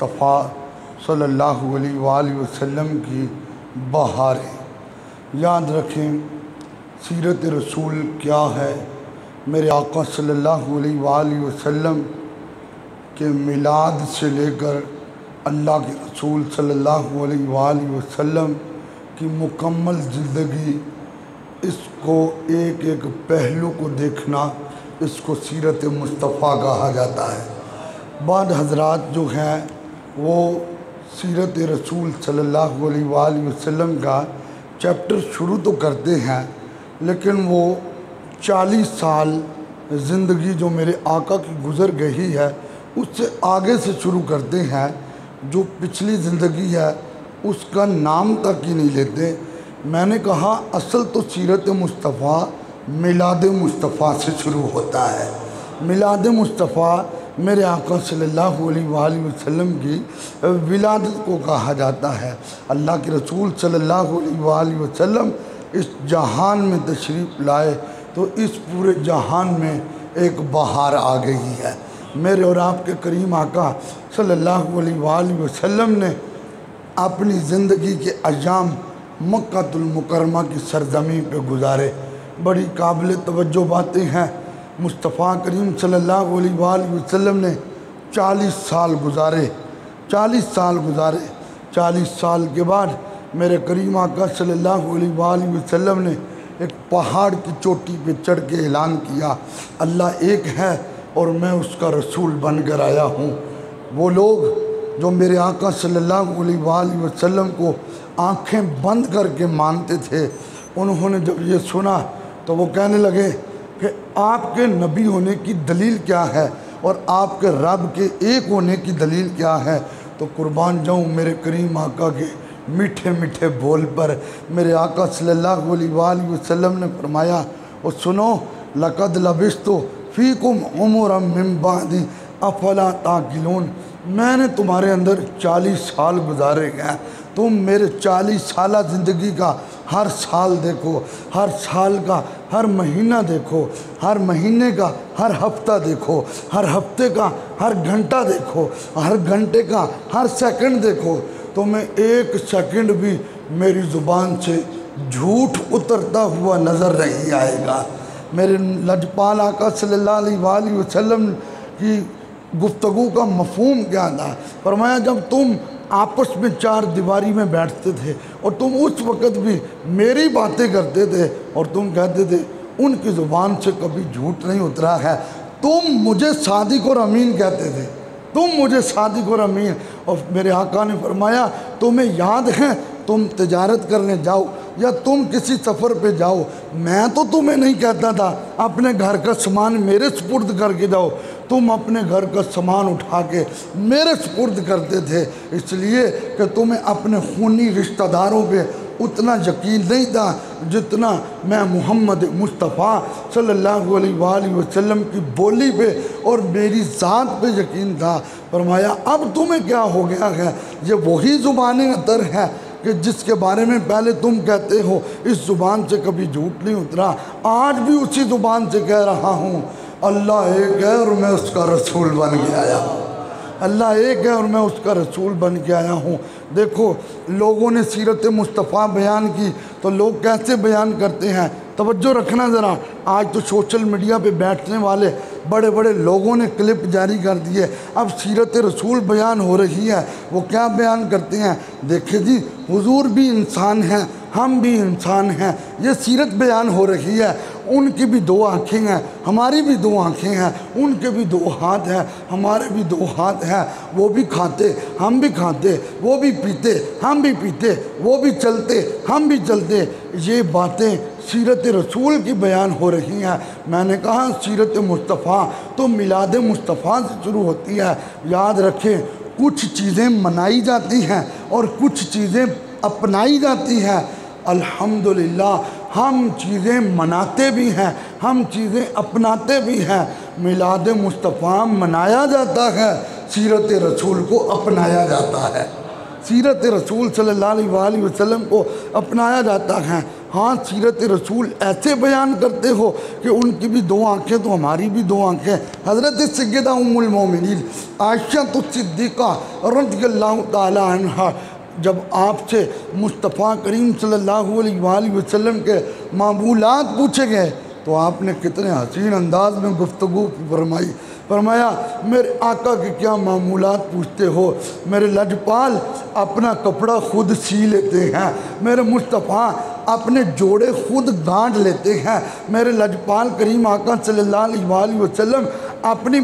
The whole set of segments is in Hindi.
मुस्तफ़ा सल्लल्लाहु अलैहि वसल्लम की बहारें। याद रखें, सीरत रसूल क्या है। मेरे आका सल्लल्लाहु अलैहि वसल्लम के मिलाद से लेकर अल्लाह के रसूल सल्लल्लाहु अलैहि वसल्लम की मुकम्मल ज़िंदगी, इसको एक एक पहलू को देखना, इसको सीरत मुस्तफ़ा कहा जाता है। बाद हज़रात जो हैं वो सीरत रसूल सल्लल्लाहु अलैहि वसल्लम का चैप्टर शुरू तो करते हैं, लेकिन वो 40 साल ज़िंदगी जो मेरे आका की गुज़र गई है उससे आगे से शुरू करते हैं। जो पिछली ज़िंदगी है उसका नाम तक ही नहीं लेते। मैंने कहा असल तो सीरत मुस्तफ़ा मिलाद मुस्तफ़ा से शुरू होता है। मिलाद मुस्तफ़ा मेरे आका सल्लल्लाहु अलैहि वसल्लम की विलादत को कहा जाता है। अल्लाह के रसूल सल्लल्लाहु अलैहि वसल्लम इस जहान में तशरीफ़ लाए तो इस पूरे जहान में एक बहार आ गई है। मेरे और आपके करीम आका सल्लल्लाहु अलैहि वसल्लम ने अपनी ज़िंदगी के अयाम मक्कातुल मुकर्रमा की सरज़मीं पे गुजारे। बड़ी काबिल तवज्जो बातें हैं। मुस्तफ़ा करीम सल्लल्लाहु अलैहि वसल्लम ने 40 साल गुजारे। 40 साल के बाद मेरे करीम आका सल्लल्लाहु अलैहि वसल्लम ने एक पहाड़ की चोटी पे चढ़ के ऐलान किया, अल्लाह एक है और मैं उसका रसूल बनकर आया हूँ। वो लोग जो मेरे आका सल्लल्लाहु अलैहि वसल्लम को आंखें बंद करके मानते थे, उन्होंने जब ये सुना तो वो कहने लगे कि आपके नबी होने की दलील क्या है और आपके रब के एक होने की दलील क्या है। तो कुर्बान जाऊँ मेरे करीम आका के मीठे मीठे बोल पर। मेरे आका सल्लल्लाहु अलैहि वसल्लम ने फरमाया, और सुनो, लक़द लबिस्तु फ़ीकुम उमरम मिन बादी अफ़ला ताक़िलून, मैंने तुम्हारे अंदर 40 साल गुजारे हैं। तुम मेरे 40 साल ज़िंदगी का हर साल देखो, हर साल का हर महीना देखो, हर महीने का हर हफ्ता देखो, हर हफ्ते का हर घंटा देखो, हर घंटे का हर सेकंड देखो, तो मैं एक सेकंड भी मेरी ज़ुबान से झूठ उतरता हुआ नज़र नहीं आएगा। मेरे लजपाल आका सल्लल्लाहु अलैहि वसल्लम की गुफ्तगू का मफ़हूम क्या था। फरमाया, जब तुम आपस में 4 दीवारी में बैठते थे और तुम उस वक़्त भी मेरी बातें करते थे और तुम कहते थे उनकी ज़ुबान से कभी झूठ नहीं उतरा है, तुम मुझे सादिक और अमीन कहते थे, तुम मुझे सादिक और अमीन। और मेरे आका ने फरमाया, तुम्हें याद है तुम तिजारत करने जाओ या तुम किसी सफ़र पे जाओ, मैं तो तुम्हें नहीं कहता था अपने घर का सामान मेरे सुपुर्द करके जाओ, तुम अपने घर का सामान उठा के मेरे सुपुर्द करते थे, इसलिए कि तुम्हें अपने खूनी रिश्तेदारों पे उतना यकीन नहीं था जितना मैं मोहम्मद मुस्तफ़ा सल्लल्लाहु अलैहि वसल्लम की बोली पे और मेरी ज़ात पे यकीन था। फरमाया, अब तुम्हें क्या हो गया है, ये वही ज़ुबान अतर है कि जिसके बारे में पहले तुम कहते हो इस ज़ुबान से कभी झूठ नहीं उतरा, आज भी उसी ज़ुबान से कह रहा हूँ, अल्लाह एक है और मैं उसका रसूल बन के आया हूँ। अल्लाह एक है और मैं उसका रसूल बन के आया हूँ। देखो, लोगों ने सीरत मुस्तफ़ा बयान की तो लोग कैसे बयान करते हैं, तवज्जो रखना ज़रा। आज तो सोशल मीडिया पे बैठने वाले बड़े बड़े लोगों ने क्लिप जारी कर दिए, अब सीरत रसूल बयान हो रही है। वो क्या बयान करते हैं, देखिए जी, हुजूर भी इंसान हैं, हम भी इंसान हैं, ये सीरत बयान हो रही है। उनकी भी 2 आँखें हैं, हमारी भी 2 आँखें हैं, उनके भी 2 हाथ हैं, हमारे भी 2 हाथ हैं, वो भी खाते हम भी खाते, वो भी पीते हम भी पीते, वो भी चलते हम भी चलते। ये बातें सीरत रसूल की बयान हो रही हैं। मैंने कहा सीरत मुस्तफ़ा तो मिलाद मुस्तफ़ा से शुरू होती है। याद रखें, कुछ चीज़ें मनाई जाती हैं और कुछ चीज़ें अपनाई जाती हैं। अल्हम्दुलिल्लाह हम चीज़ें मनाते भी हैं, हम चीज़ें अपनाते भी हैं। मिलाद मुस्तफ़ा मनाया जाता है, सीरत रसूल को अपनाया जाता है। सीरत रसूल सल्लल्लाहु अलैहि वसल्लम को अपनाया जाता है। हाँ, सीरत रसूल ऐसे बयान करते हो कि उनकी भी दो आँखें तो हमारी भी दो आँखें। हज़रत सैयदा उम्मुल मोमिनीन आयशा तो सिद्दीक़ा रज़ियल्लाहु ताला अन्हा जब आपसे मुस्तफ़ा करीम सल्लल्लाहु अलैहि वसल्लम के मामूलात पूछे गए तो आपने कितने हसीन अंदाज में गुफ्तगू फरमाई। फरमाया, मेरे आका के क्या मामूलात पूछते हो, मेरे लजपाल अपना कपड़ा खुद सी लेते हैं, मेरे मुस्तफ़ा अपने जोड़े खुद गांठ लेते हैं, मेरे लजपाल करीम आका सल्लल्लाहु अलैहि वसल्लम अपनी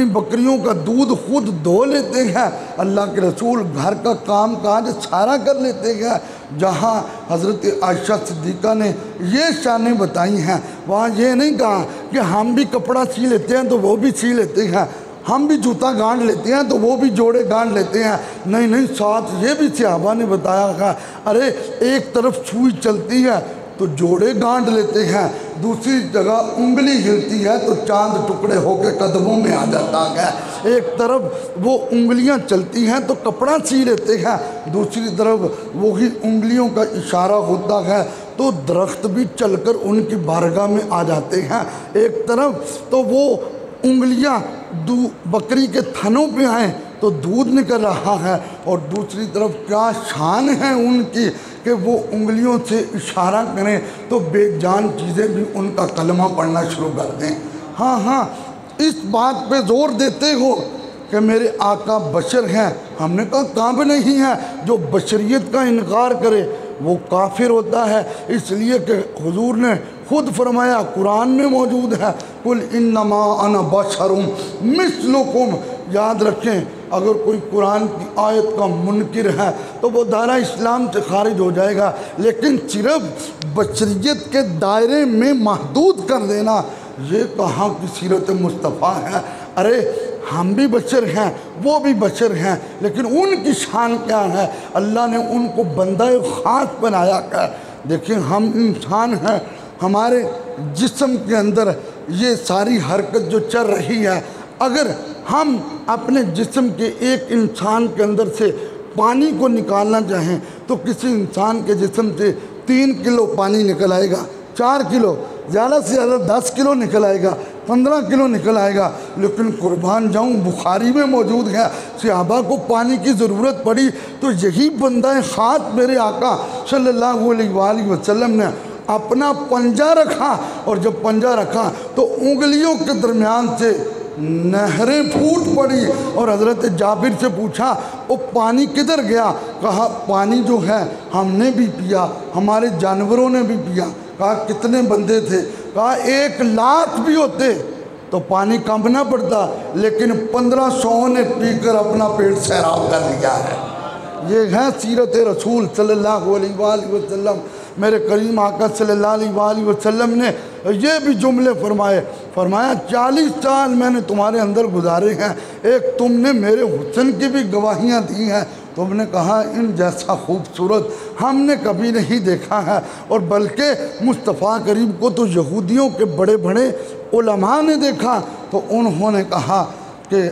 बकरियों का दूध खुद धो लेते हैं, अल्लाह के रसूल घर का काम काज सारा कर लेते हैं। जहाँ हज़रत आयशा सिद्दीक़ा ने ये शानें बताई हैं, वहाँ ये नहीं कहा कि हम भी कपड़ा सी लेते हैं तो वो भी सी लेते हैं, हम भी जूता गांठ लेते हैं तो वो भी जोड़े गांठ लेते हैं। नहीं नहीं, साथ ये भी सहाबा ने बताया है, अरे एक तरफ सुई चलती है तो जोड़े गांठ लेते हैं, दूसरी जगह उंगली हिलती है तो चांद टुकड़े होकर कदमों में आ जाता है। एक तरफ वो उंगलियां चलती हैं तो कपड़ा सी लेते हैं, दूसरी तरफ वही उंगलियों का इशारा होता है तो दरख्त भी चलकर उनकी बारगाह में आ जाते हैं। एक तरफ तो वो उंगलियां बकरी के थनों पे आए तो दूध निकल रहा है, और दूसरी तरफ क्या शान है उनकी कि वो उंगलियों से इशारा करें तो बेजान चीज़ें भी उनका कलमा पढ़ना शुरू कर दें। हाँ हाँ, इस बात पे जोर देते हो कि मेरे आका बशर हैं। हमने कहा काब नहीं है, जो बशरियत का इनकार करे वो काफिर होता है, इसलिए कि हुजूर ने खुद फरमाया, कुरान में मौजूद है, कुल इन्नमा अना बशरुम मिस्लुकुम। याद रखें, अगर कोई कुरान की आयत का मुनकिर है तो वो दायरा इस्लाम से खारिज हो जाएगा, लेकिन सिर्फ बशरियत के दायरे में महदूद कर देना ये कहाँ की सीरत मुस्तफ़ा है। अरे हम भी बशर हैं, वो भी बशर हैं, लेकिन उनकी शान क्या है, अल्लाह ने उनको बंदा ख़ास बनाया कर। देखिए, हम इंसान हैं, हमारे जिस्म के अंदर ये सारी हरकत जो चल रही है, अगर हम अपने जिस्म के एक इंसान के अंदर से पानी को निकालना चाहें तो किसी इंसान के जिस्म से 3 किलो पानी निकल आएगा, 4 किलो, ज़्यादा से ज़्यादा 10 किलो निकल आएगा, 15 किलो निकल आएगा। लेकिन कुर्बान जाऊं, बुखारी में मौजूद है, सहाबा को पानी की ज़रूरत पड़ी तो यही बंदा ख़ास मेरे आका सल्लल्लाहु अलैहि वसल्लम ने अपना पंजा रखा, और जब पंजा रखा तो उंगलियों के दरमियान से नहरें फूट पड़ी। और हज़रत जाबिर से पूछा, वो पानी किधर गया? कहा, पानी जो है हमने भी पिया, हमारे जानवरों ने भी पिया। कहा, कितने बंदे थे? कहा, 1 लाख भी होते तो पानी कम ना पड़ता, लेकिन 1500 ने पीकर अपना पेट सैराब कर लिया है। ये है सीरत रसूल सल्लल्लाहु अलैहि वसल्लम। मेरे करीम आका सल्लल्लाहु अलैहि वसल्लम ने ये भी जुमले फरमाया 40 साल मैंने तुम्हारे अंदर गुजारे हैं, एक तुमने मेरे हुस्न की भी गवाहियाँ दी हैं। तुमने कहा, इन जैसा खूबसूरत हमने कभी नहीं देखा है। और बल्कि मुस्तफ़ा करीम को तो यहूदियों के बड़े बड़े उलमा ने देखा तो उन्होंने कहा कि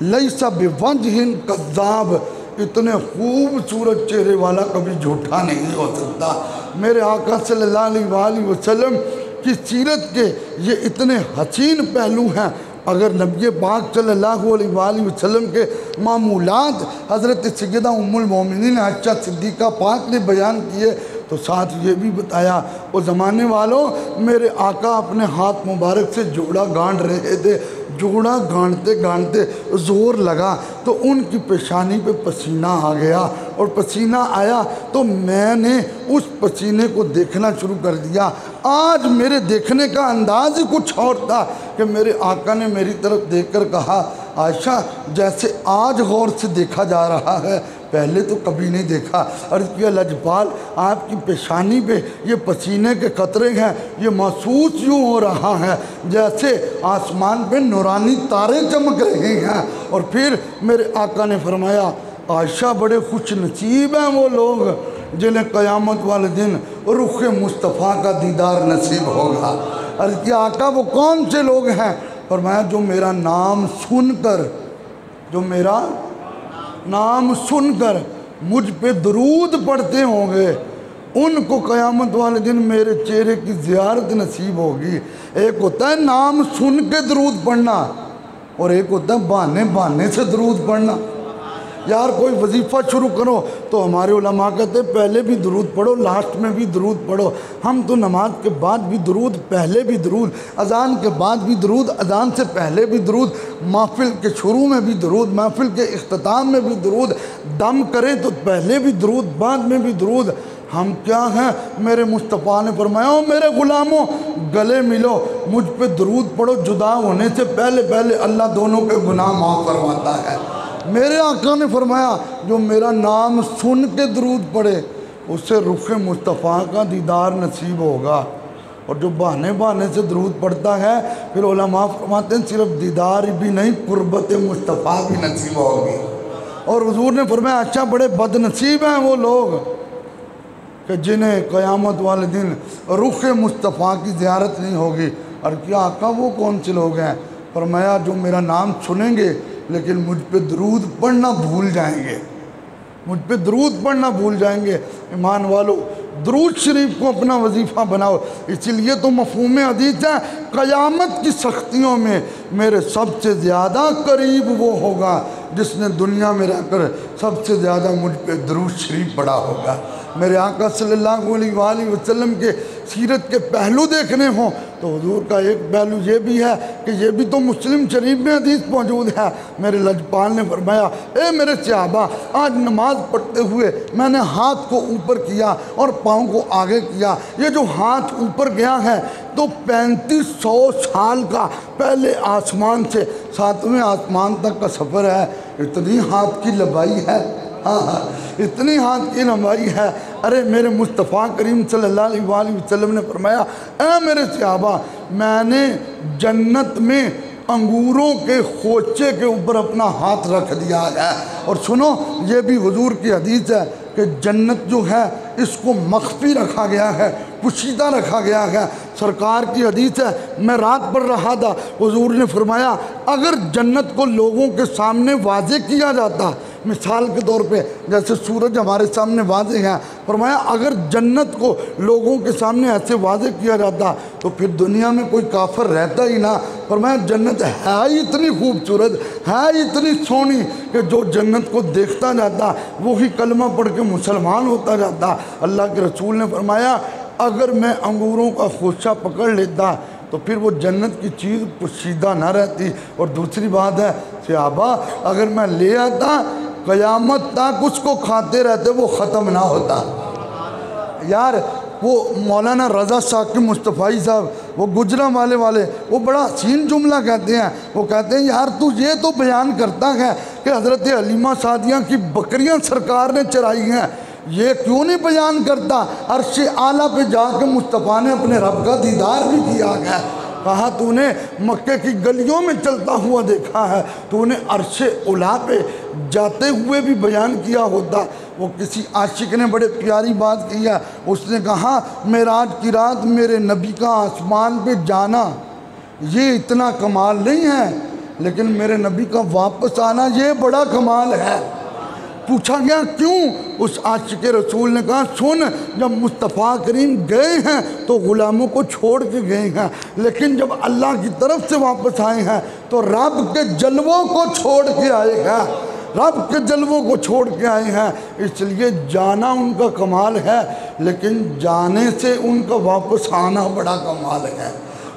लैसा बिवजहिन कज़्ज़ाब, इतने खूबसूरत चेहरे वाला कभी झूठा नहीं हो सकता। मेरे आका सल्लल्लाहु अलैहि वसल्लम की सीरत के ये इतने हसीन पहलू हैं। अगर नबी पाक सल्लल्लाहु अलैहि वसल्लम के मामूलात हज़रत सैयदा उम्मुल मोमिनीन आयशा सिद्दीक़ा पाक ने बयान किए तो साथ ये भी बताया, वो ज़माने वालों, मेरे आका अपने हाथ मुबारक से जोड़ा गांठ रहे थे। जोड़ा गांठते गांठते ज़ोर लगा तो उनकी पेशानी पे पसीना आ गया, और पसीना आया तो मैंने उस पसीने को देखना शुरू कर दिया। आज मेरे देखने का अंदाज़ ही कुछ और था कि मेरे आका ने मेरी तरफ देखकर कहा, आयशा, जैसे आज गौर से देखा जा रहा है, पहले तो कभी नहीं देखा। अर्ज़ किया, लजपाल, आपकी पेशानी पे ये पसीने के कतरे हैं, ये महसूस यूँ हो रहा है जैसे आसमान पे नूरानी तारे चमक रहे हैं। और फिर मेरे आका ने फरमाया, आयशा, बड़े खुश नसीब हैं वो लोग जिन्हें क़यामत वाले दिन रुख मुस्तफ़ा का दीदार नसीब होगा। अर्ज़ किया, आका, वो कौन से लोग हैं? फरमाया, जो मेरा नाम सुनकर मुझ पे दरूद पढ़ते होंगे, उनको क़यामत वाले दिन मेरे चेहरे की ज़ियारत नसीब होगी। एक होता है नाम सुन के दरूद पढ़ना और एक होता है बहाने बहाने से दरूद पढ़ना। यार कोई वजीफ़ा शुरू करो तो हमारे उलमा कहते हैं पहले भी दरूद पढ़ो, लास्ट में भी दरूद पढ़ो। हम तो नमाज के बाद भी दरूद, पहले भी दरूद, अजान के बाद भी दरूद, अजान से पहले भी दरूद, महफिल के शुरू में भी दरूद, महफिल के इख्तिताम में भी दरूद, दम करें तो पहले भी दरूद, बाद में भी दरूद। हम क्या हैं? मेरे मुस्तफ़ा ने फरमाया ओ मेरे ग़ुलामों गले मिलो, मुझ पे दरूद पढ़ो, जुदा होने से पहले पहले अल्लाह दोनों के गुनाह माफ़ करवाता है। मेरे आका ने फरमाया जो मेरा नाम सुन के दरूद पढ़े उससे रुख मुस्तफ़ा का दीदार नसीब होगा। और जो बहाने बहाने से दरूद पढ़ता है फिर उलमा फरमाते हैं सिर्फ दीदार भी नहीं, कुर्बत मुस्तफ़ा भी नसीब होगी। और हुजूर ने फरमाया अच्छा बड़े बदनसीब हैं वो लोग कि जिन्हें क़यामत वाले दिन रुख मुस्तफ़ा की ज़ियारत नहीं होगी। और क्या आका वो कौन से लोग हैं? फरमाया जो मेरा नाम सुनेंगे लेकिन मुझ पे दरूद पढ़ना भूल जाएंगे, मुझ पे दरूद पढ़ना भूल जाएंगे। ईमान वालों दरूद शरीफ को अपना वजीफ़ा बनाओ। इसीलिए तो मफ़हूम हदीस है क़यामत की सख्तियों में मेरे सबसे ज़्यादा करीब वो होगा जिसने दुनिया में रहकर सबसे ज़्यादा मुझ पे दरूद शरीफ पढ़ा होगा। मेरे आका सल्लल्लाहु अलैहि वसल्लम के सीरत के पहलू देखने हों तो हुजूर का एक पहलू ये भी है कि ये भी तो मुस्लिम शरीफ में हदीस मौजूद है। मेरे लजपाल ने फरमाया ए मेरे सहाबा आज नमाज पढ़ते हुए मैंने हाथ को ऊपर किया और पाँव को आगे किया। ये जो हाथ ऊपर गया है तो 3500 साल का पहले आसमान से 7वें आसमान तक का सफ़र है। इतनी हाथ की लंबाई है, हाँ इतनी हाथ की लंबाई है। अरे मेरे मुस्तफ़ा करीम सल्लल्लाहु अलैहि वसल्लम ने फरमाया ऐ मेरे सहाबा मैंने जन्नत में अंगूरों के खोचे के ऊपर अपना हाथ रख दिया है। और सुनो ये भी हुजूर की हदीस है कि जन्नत जो है इसको मख्फी रखा गया है, पुशीदा रखा गया है। सरकार की हदीस है मैं रात पढ़ रहा था, हुजूर ने फरमाया अगर जन्नत को लोगों के सामने वाज़े किया जाता, मिसाल के तौर पे जैसे सूरज हमारे सामने वाज़े है, फरमाया अगर जन्नत को लोगों के सामने ऐसे वाज़े किया जाता तो फिर दुनिया में कोई काफिर रहता ही ना। फरमाया जन्नत है ही इतनी खूबसूरत, है इतनी सोहनी कि जो जन्नत को देखता जाता वो ही कलमा पढ़ के मुसलमान होता जाता। अल्लाह के रसूल ने फरमाया अगर मैं अंगूरों का खोसा पकड़ लेता तो फिर वो जन्नत की चीज़ पोशीदा ना रहती। और दूसरी बात है सहाबा अगर मैं ले आता क़यामत तक उसको खाते रहते वो ख़त्म ना होता। यार वो मौलाना रज़ा साकिब मुस्तफ़ाई साहब वो गुजरांवाले वाले वो बड़ा हसीन जुमला कहते हैं। वो कहते हैं यार तू ये तो बयान करता है कि हज़रत हलीमा सादिया की बकरियां सरकार ने चराई हैं, ये क्यों नहीं बयान करता अर्श आला पे जाके मुस्तफ़ा ने अपने रब का दीदार भी किया है। कहा तूने मक्के की गलियों में चलता हुआ देखा है, तूने अर्श उला पे जाते हुए भी बयान किया होता। वो किसी आशिक ने बड़े प्यारी बात की है, उसने कहा मेराज की रात मेरे नबी का आसमान पे जाना ये इतना कमाल नहीं है, लेकिन मेरे नबी का वापस आना ये बड़ा कमाल है। पूछा गया क्यों? उस आशिक रसूल ने कहा सुन जब मुस्तफ़ा करीम गए हैं तो ग़ुलामों को छोड़ के गए हैं, लेकिन जब अल्लाह की तरफ से वापस आए हैं तो रब के जलवों को छोड़ के आए हैं, रब के जलवों को छोड़ के आए हैं। इसलिए जाना उनका कमाल है, लेकिन जाने से उनका वापस आना बड़ा कमाल है,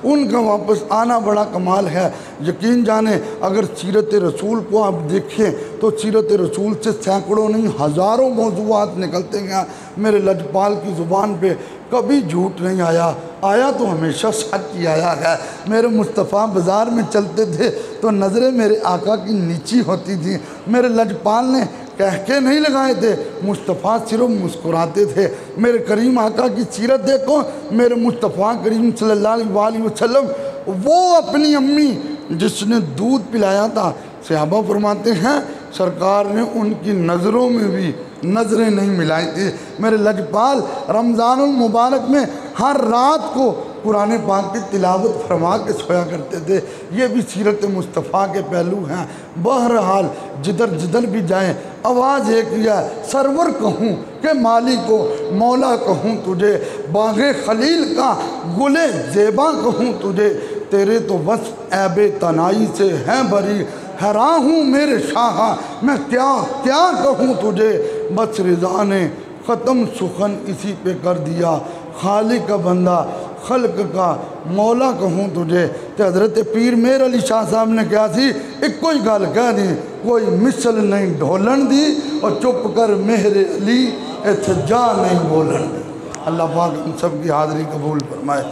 उनका वापस आना बड़ा कमाल है। यकीन जाने अगर सीरत रसूल को आप देखें तो सीरत रसूल से सैकड़ों नहीं हज़ारों मौज़ूआत निकलते हैं। मेरे लजपाल की ज़ुबान पे कभी झूठ नहीं आया, आया तो हमेशा सच ही आया है। मेरे मुस्तफ़ा बाज़ार में चलते थे तो नज़रें मेरे आका की नीची होती थी। मेरे लजपाल ने कह के नहीं लगाए थे, मुस्तफ़ा सिर्फ मुस्कुराते थे। मेरे करीम आका की सीरत देखो, मेरे मुस्तफ़ा करीम सल्लल्लाहु अलैहि वसल्लम वो अपनी अम्मी जिसने दूध पिलाया था, सहाबा फरमाते हैं सरकार ने उनकी नज़रों में भी नज़रें नहीं मिलाई थी। मेरे लजपाल रमज़ानुल मुबारक में हर रात को कुरान पाक की तिलावत फरमा के सोया करते थे। ये भी सीरत मुस्तफ़ा के पहलू हैं। बहरहाल जिधर जिधर भी जाएं आवाज़ एक ही है, सरवर कहूँ कि मालिक को मौला कहूँ तुझे, बाग़े खलील का गुले ज़ेबा कहूँ तुझे, तेरे तो बस ऐबे तनाई से हैं बरी, हैरान हूँ मेरे शाह मैं क्या क्या कहूँ तुझे, बस रिज़ा ने ख़त्म सुखन इसी पे कर दिया, खालिक का बंदा खल्क का मौला कहूँ तुझे। तो हज़रत पीर मेर अली शाह साहब ने क्या थी, एक कोई गल कह दी, कोई मिसल नहीं ढोलन दी, और चुप कर मेरे अली इत्थे जा नहीं बोलन दी। अल्लाह पाक हम सब की हाज़री कबूल फरमाए।